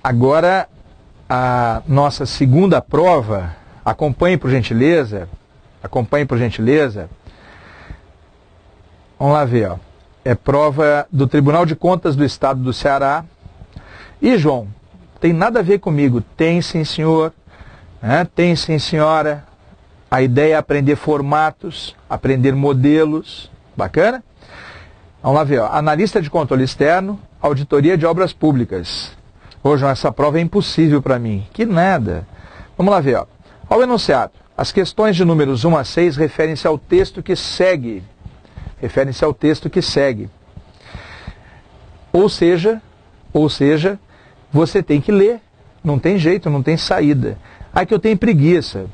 Agora, a nossa segunda prova, acompanhe por gentileza. Vamos lá ver, ó. É prova do Tribunal de Contas do Estado do Ceará. E, João, tem nada a ver comigo. Tem sim, senhor. Tem sim, senhora. A ideia é aprender formatos, aprender modelos. Bacana? Vamos lá ver, ó. Analista de controle externo, auditoria de obras públicas. Ô, João, essa prova é impossível para mim. Que nada. Vamos lá ver, ó. Ao enunciado, as questões de números 1 a 6 referem-se ao texto que segue. Ou seja, você tem que ler. Não tem jeito, não tem saída. Aí que eu tenho preguiça.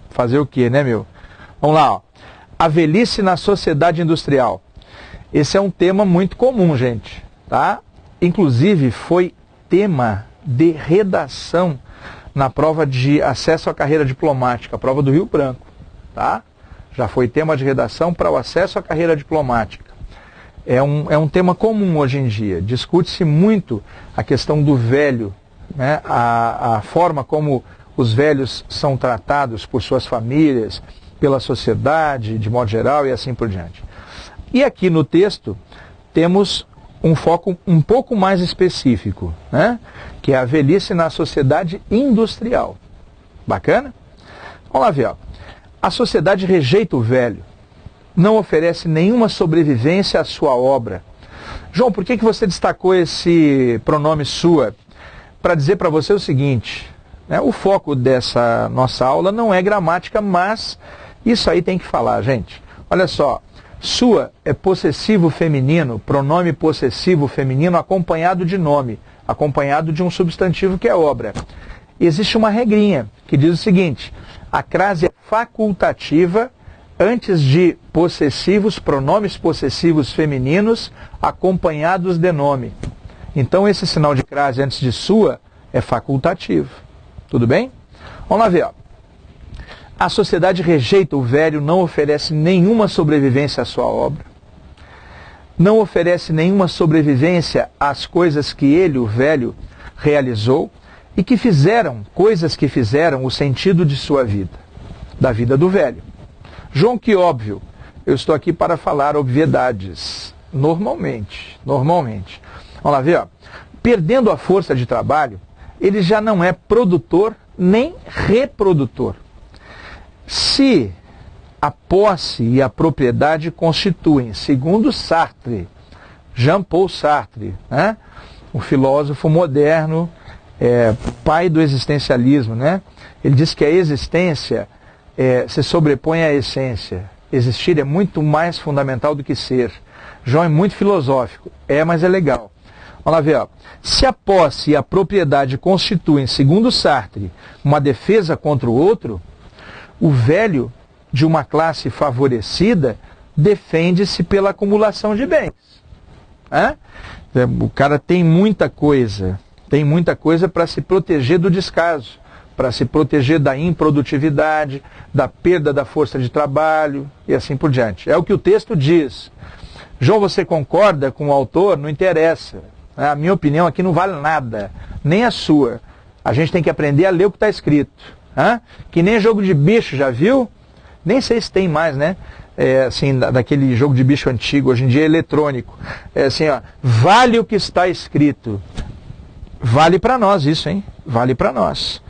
Fazer o quê, né, meu? Vamos lá, ó. A velhice na sociedade industrial. Esse é um tema muito comum, gente, tá? Inclusive, foi tema de redação na prova de acesso à carreira diplomática, a prova do Rio Branco, tá? Já foi tema de redação para o acesso à carreira diplomática. É um tema comum hoje em dia. Discute-se muito a questão do velho, né? A forma como os velhos são tratados por suas famílias, pela sociedade, de modo geral, e assim por diante. E aqui no texto temos um foco um pouco mais específico, né? Que é a velhice na sociedade industrial. Bacana? Vamos lá ver, ó. A sociedade rejeita o velho, não oferece nenhuma sobrevivência à sua obra. João, por que você destacou esse pronome sua? Para dizer para você o seguinte, né? O foco dessa nossa aula não é gramática, mas isso aí tem que falar, gente. Olha só, sua é possessivo feminino, pronome possessivo feminino acompanhado de nome, acompanhado de um substantivo que é obra. Existe uma regrinha que diz o seguinte: a crase é facultativa antes de possessivos, pronomes possessivos femininos acompanhados de nome. Então esse sinal de crase antes de sua é facultativo. Tudo bem? Vamos lá ver, ó. A sociedade rejeita o velho, não oferece nenhuma sobrevivência à sua obra. Não oferece nenhuma sobrevivência às coisas que ele, o velho, realizou e que fizeram, coisas que fizeram o sentido de sua vida, da vida do velho. João, que óbvio, eu estou aqui para falar obviedades, normalmente. Vamos lá ver, ó. Perdendo a força de trabalho, ele já não é produtor nem reprodutor. Se a posse e a propriedade constituem, segundo Sartre, Jean-Paul Sartre, né? Um filósofo moderno, pai do existencialismo, né? Ele diz que a existência se sobrepõe à essência. Existir é muito mais fundamental do que ser. João é muito filosófico, mas é legal. Vamos lá ver, ó. Se a posse e a propriedade constituem, segundo Sartre, uma defesa contra o outro, o velho de uma classe favorecida defende-se pela acumulação de bens. O cara tem muita coisa para se proteger do descaso, para se proteger da improdutividade, da perda da força de trabalho e assim por diante. É o que o texto diz. João, você concorda com o autor? Não interessa. A minha opinião aqui não vale nada, nem a sua. A gente tem que aprender a ler o que está escrito. Que nem jogo de bicho, já viu? Nem sei se tem mais, né? Assim, daquele jogo de bicho antigo, hoje em dia é eletrônico. Assim, ó, vale o que está escrito. Vale para nós isso, hein? Vale para nós.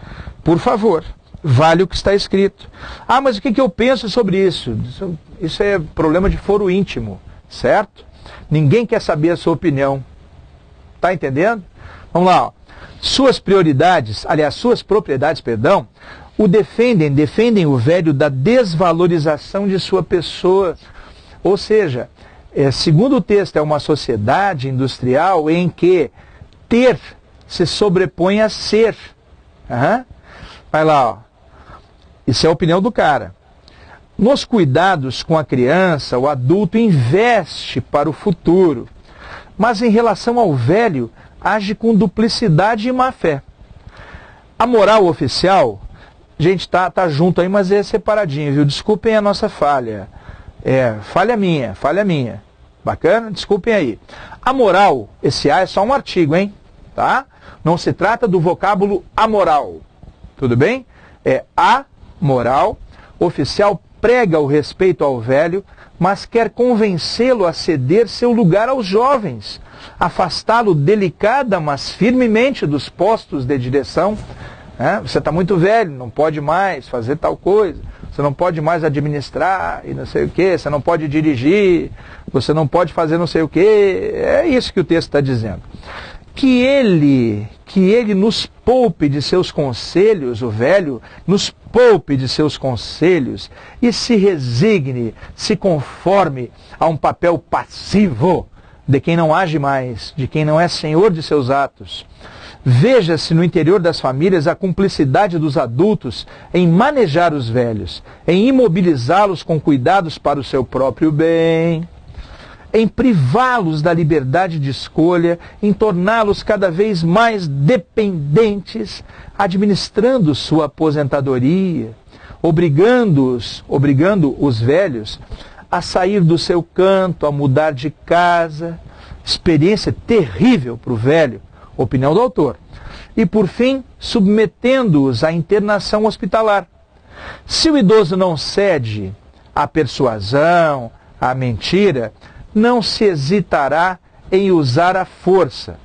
Por favor, vale o que está escrito. Mas o que eu penso sobre isso? Isso é problema de foro íntimo, certo? Ninguém quer saber a sua opinião. Tá entendendo? Vamos lá, ó. Suas propriedades, o defendem o velho da desvalorização de sua pessoa. Ou seja, segundo o texto, é uma sociedade industrial em que ter se sobrepõe a ser. Vai lá, ó. Isso é a opinião do cara. Nos cuidados com a criança, o adulto investe para o futuro. Mas em relação ao velho, age com duplicidade e má fé. A moral oficial, gente, tá junto aí, mas é separadinho, viu? Desculpem a nossa falha. Falha minha. Bacana? Desculpem aí. Amoral, esse A é só um artigo, hein? Tá? Não se trata do vocábulo amoral. Tudo bem? É amoral. Oficial prega o respeito ao velho, mas quer convencê-lo a ceder seu lugar aos jovens, afastá-lo delicada, mas firmemente dos postos de direção. Você está muito velho, não pode mais fazer tal coisa, você não pode mais administrar e não sei o que, você não pode dirigir, você não pode fazer não sei o que. É isso que o texto está dizendo. Que ele nos poupe de seus conselhos, o velho nos poupe de seus conselhos e se resigne, se conforme a um papel passivo de quem não age mais, de quem não é senhor de seus atos. Veja-se no interior das famílias a cumplicidade dos adultos em manejar os velhos, em imobilizá-los com cuidados para o seu próprio bem, em privá-los da liberdade de escolha, em torná-los cada vez mais dependentes, administrando sua aposentadoria, obrigando os velhos a sair do seu canto, a mudar de casa. Experiência terrível para o velho, opinião do autor. E, por fim, submetendo-os à internação hospitalar. Se o idoso não cede à persuasão, à mentira, não se hesitará em usar a força.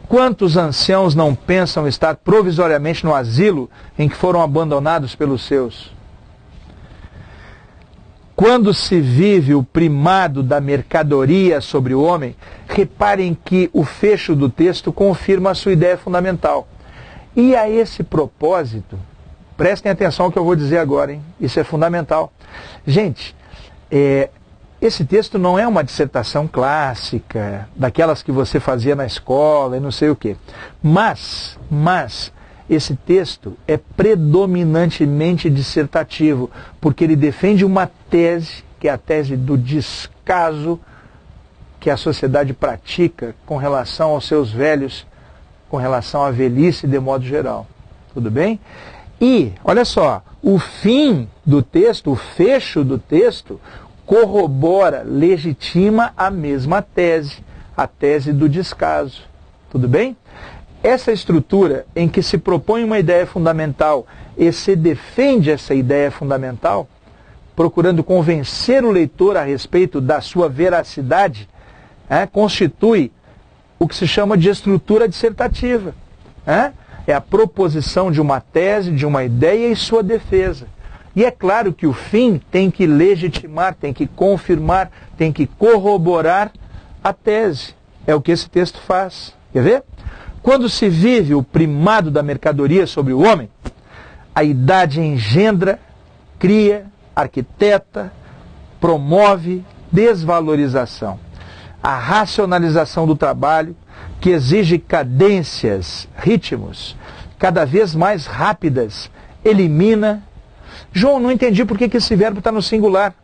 Quantos anciãos não pensam estar provisoriamente no asilo em que foram abandonados pelos seus? Quando se vive o primado da mercadoria sobre o homem, reparem que o fecho do texto confirma a sua ideia fundamental. E a esse propósito, prestem atenção ao que eu vou dizer agora, hein? Isso é fundamental. Gente, esse texto não é uma dissertação clássica, daquelas que você fazia na escola e não sei o quê. Mas, esse texto é predominantemente dissertativo, porque ele defende uma tese, que é a tese do descaso que a sociedade pratica com relação aos seus velhos, com relação à velhice de modo geral. Tudo bem? E, olha só, o fim do texto, o fecho do texto, corrobora, legitima a mesma tese, a tese do descaso. Tudo bem? Essa estrutura em que se propõe uma ideia fundamental e se defende essa ideia fundamental, procurando convencer o leitor a respeito da sua veracidade, constitui o que se chama de estrutura dissertativa. É a proposição de uma tese, de uma ideia e sua defesa. E é claro que o fim tem que legitimar, tem que confirmar, tem que corroborar a tese. É o que esse texto faz. Quer ver? Quando se vive o primado da mercadoria sobre o homem, a idade engendra, cria, arquiteta, promove desvalorização. A racionalização do trabalho, que exige cadências, ritmos, cada vez mais rápidas, elimina. João, não entendi por que esse verbo está no singular.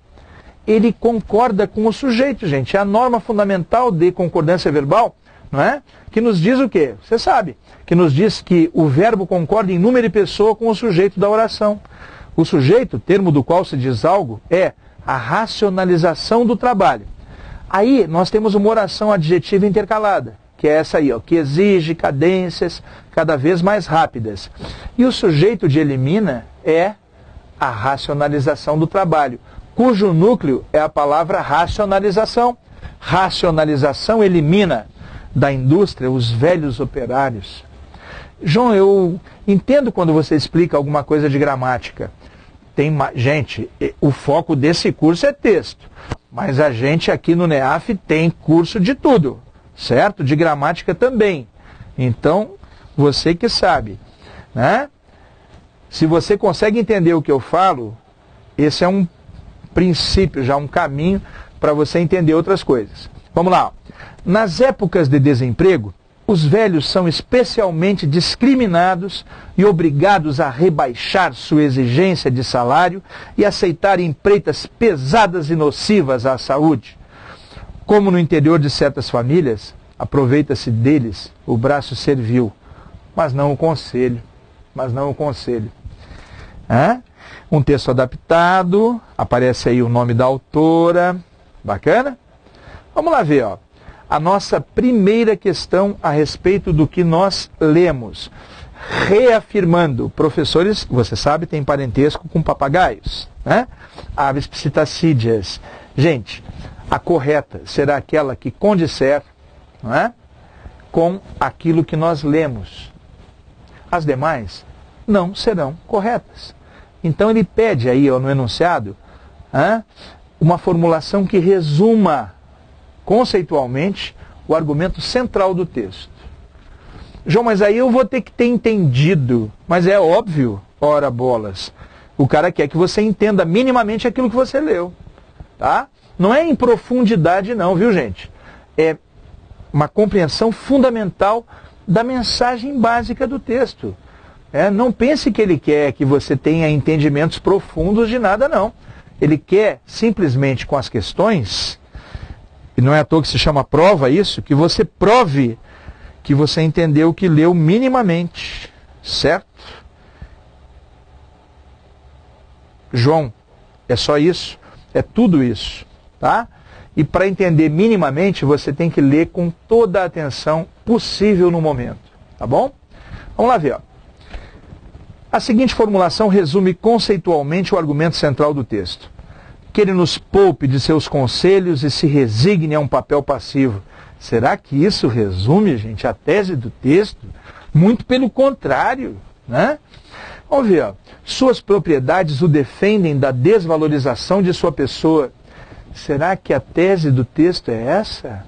Ele concorda com o sujeito, gente. É a norma fundamental de concordância verbal, não é? Que nos diz o quê? Você sabe. Que nos diz que o verbo concorda em número e pessoa com o sujeito da oração. O sujeito, termo do qual se diz algo, é a racionalização do trabalho. Aí nós temos uma oração adjetiva intercalada, que é essa aí, ó, que exige cadências cada vez mais rápidas. E o sujeito de elimina é a racionalização do trabalho, cujo núcleo é a palavra racionalização. Racionalização elimina da indústria os velhos operários. João, eu entendo quando você explica alguma coisa de gramática. Gente, o foco desse curso é texto, mas a gente aqui no NEAF tem curso de tudo, certo? De gramática também. Então, você que sabe, né? Se você consegue entender o que eu falo, esse é um princípio, já um caminho para você entender outras coisas. Vamos lá. Nas épocas de desemprego, os velhos são especialmente discriminados e obrigados a rebaixar sua exigência de salário e aceitar empreitas pesadas e nocivas à saúde. Como no interior de certas famílias, aproveita-se deles o braço servil, mas não o conselho. Um texto adaptado, aparece aí o nome da autora, bacana? Vamos lá ver, ó. A nossa primeira questão a respeito do que nós lemos. Reafirmando, professores, você sabe, tem parentesco com papagaios, né? Aves psitacídeas. Gente, a correta será aquela que condisser, não é? Com aquilo que nós lemos. As demais não serão corretas. Então ele pede aí, ó, no enunciado, uma formulação que resuma conceitualmente o argumento central do texto. João, mas aí eu vou ter que ter entendido. Mas é óbvio, ora bolas. O cara quer que você entenda minimamente aquilo que você leu. Tá? Não é em profundidade não, viu, gente? É uma compreensão fundamental da mensagem básica do texto. Não pense que ele quer que você tenha entendimentos profundos de nada, não. Ele quer simplesmente com as questões, e não é à toa que se chama prova isso, que você prove que você entendeu o que leu minimamente, certo? João, é só isso? É tudo isso, tá? E para entender minimamente, você tem que ler com toda a atenção possível no momento, tá bom? Vamos lá ver, ó. A seguinte formulação resume conceitualmente o argumento central do texto. Que ele nos poupe de seus conselhos e se resigne a um papel passivo. Será que isso resume, gente, a tese do texto? Muito pelo contrário, né? Vamos ver, ó. Suas propriedades o defendem da desvalorização de sua pessoa. Será que a tese do texto é essa?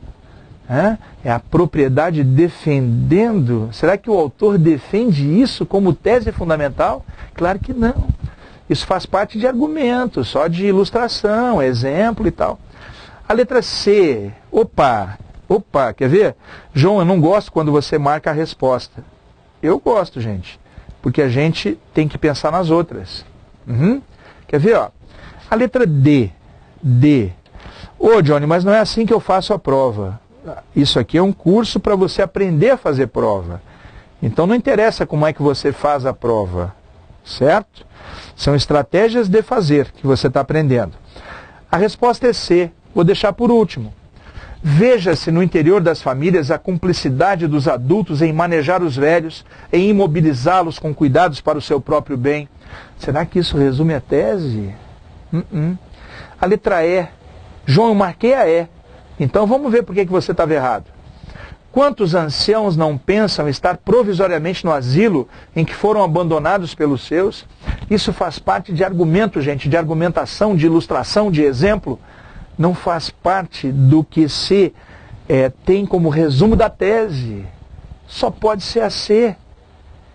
É a propriedade defendendo? Será que o autor defende isso como tese fundamental? Claro que não. Isso faz parte de argumento, só de ilustração, exemplo e tal. A letra C, opa, quer ver? João, eu não gosto quando você marca a resposta. Eu gosto, gente, porque a gente tem que pensar nas outras. Quer ver, ó? A letra D. Ô, Johnny, mas não é assim que eu faço a prova. Isso aqui é um curso para você aprender a fazer prova. Então não interessa como é que você faz a prova, certo? São estratégias de fazer que você está aprendendo. A resposta é C. Vou deixar por último. Veja-se no interior das famílias a cumplicidade dos adultos em manejar os velhos, em imobilizá-los com cuidados para o seu próprio bem. Será que isso resume a tese? A letra E. João, eu marquei a E. Então vamos ver por que você estava errado. Quantos anciãos não pensam estar provisoriamente no asilo em que foram abandonados pelos seus? Isso faz parte de argumento, gente, de argumentação, de ilustração, de exemplo. Não faz parte do que se tem como resumo da tese. Só pode ser a C.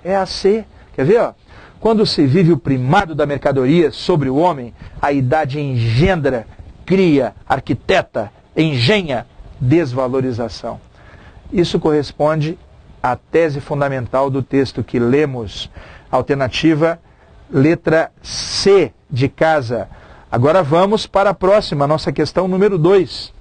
É a C. Quer ver? Ó? Quando se vive o primado da mercadoria sobre o homem, a idade engendra, cria, arquiteta, engenha desvalorização. Isso corresponde à tese fundamental do texto que lemos. Alternativa, letra C de casa. Agora vamos para a próxima, nossa questão número 2.